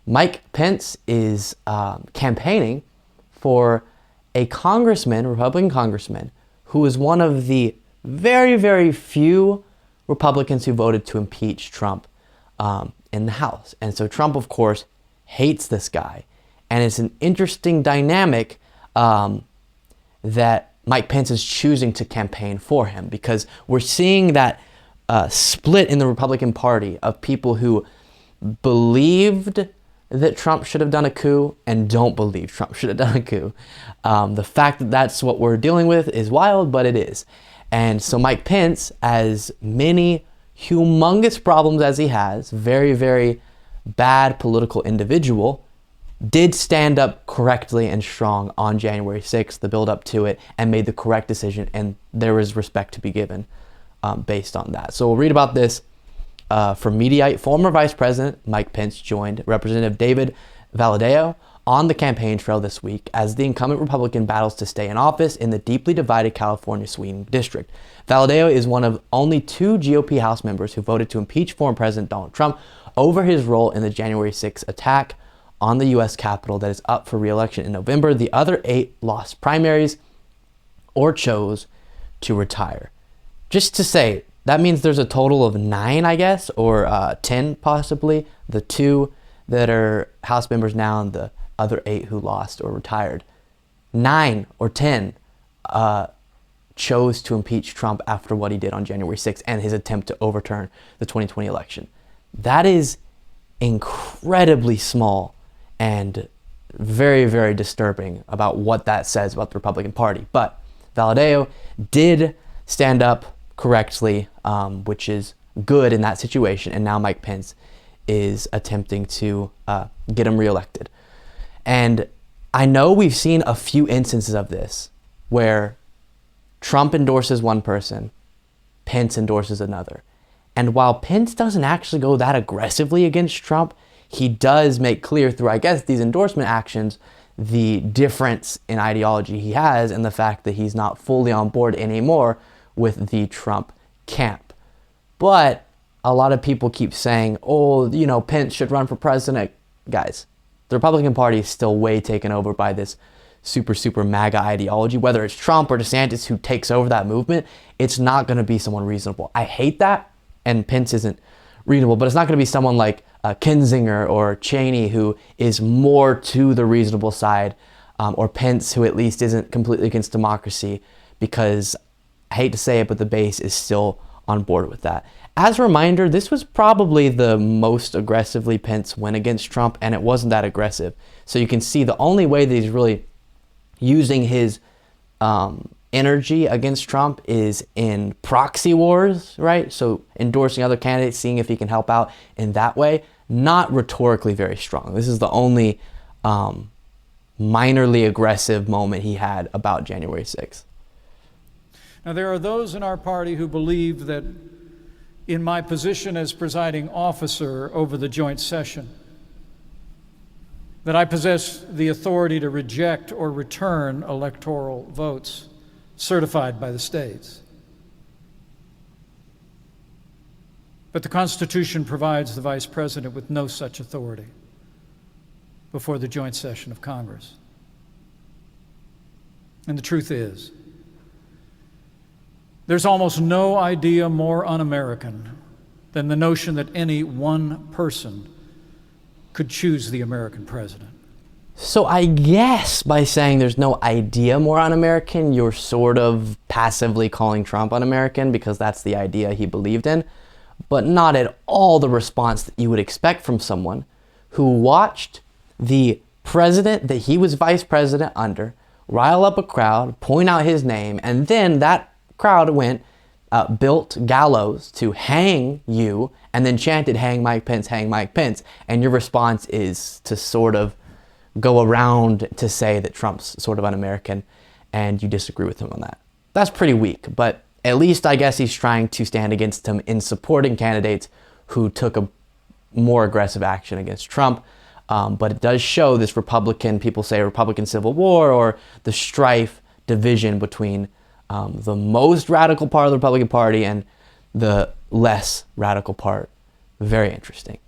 Mike Pence is campaigning for a congressman, Republican congressman, who is one of the very, very few Republicans who voted to impeach Trump in the House. And so Trump, of course, hates this guy. And it's an interesting dynamic that Mike Pence is choosing to campaign for him, because we're seeing that split in the Republican Party of people who believed that Trump should have done a coup and don't believe Trump should have done a coup. The fact that that's what we're dealing with is wild, but it is. And so Mike Pence, as many humongous problems as he has, very, very bad political individual, did stand up correctly and strong on January 6th, the build up to it, and made the correct decision, and there is respect to be given based on that. So we'll read about this from Mediaite. Former Vice President Mike Pence joined Representative David Valadao on the campaign trail this week as the incumbent Republican battles to stay in office in the deeply divided California swing district. Valadao is one of only 2 GOP House members who voted to impeach former President Donald Trump over his role in the January 6th attack on the U.S. Capitol that is up for re-election in November. The other 8 lost primaries or chose to retire. Just to say, that means there's a total of 9, I guess, or 10 possibly. The 2 that are House members now and the other 8 who lost or retired. 9 or 10 chose to impeach Trump after what he did on January 6th and his attempt to overturn the 2020 election. That is incredibly small and very, very disturbing about what that says about the Republican Party. But Valadao did stand up correctly, which is good in that situation. And now Mike Pence is attempting to get him reelected. And I know we've seen a few instances of this where Trump endorses one person, Pence endorses another. And while Pence doesn't actually go that aggressively against Trump, he does make clear through, I guess, these endorsement actions, the difference in ideology he has and the fact that he's not fully on board anymore with the Trump camp. But a lot of people keep saying, oh, you know, Pence should run for president. Guys, the Republican Party is still way taken over by this super, super MAGA ideology. Whether it's Trump or DeSantis who takes over that movement, it's not going to be someone reasonable. I hate that, and Pence isn't reasonable, but it's not going to be someone like Kinzinger or Cheney who is more to the reasonable side, or Pence who at least isn't completely against democracy, because I hate to say it, but the base is still on board with that. As a reminder, this was probably the most aggressively Pence went against Trump, and it wasn't that aggressive. So you can see the only way that he's really using his energy against Trump is in proxy wars, right? So endorsing other candidates, seeing if he can help out in that way, not rhetorically very strong. This is the only minorly aggressive moment he had about January 6th. Now, there are those in our party who believe that in my position as presiding officer over the joint session, that I possess the authority to reject or return electoral votes certified by the states. But the Constitution provides the Vice President with no such authority before the joint session of Congress. And the truth is, there's almost no idea more un-American than the notion that any one person could choose the American president. So I guess by saying there's no idea more un-American, you're sort of passively calling Trump un-American because that's the idea he believed in, but not at all the response that you would expect from someone who watched the president that he was vice president under rile up a crowd, point out his name, and then that crowd went, built gallows to hang you, and then chanted, hang Mike Pence, hang Mike Pence. And your response is to sort of go around to say that Trump's sort of un-American and you disagree with him on that. That's pretty weak, but at least I guess he's trying to stand against him in supporting candidates who took a more aggressive action against Trump. But it does show this Republican, people say Republican civil war, or the strife, division between the most radical part of the Republican Party and the less radical part. Very interesting.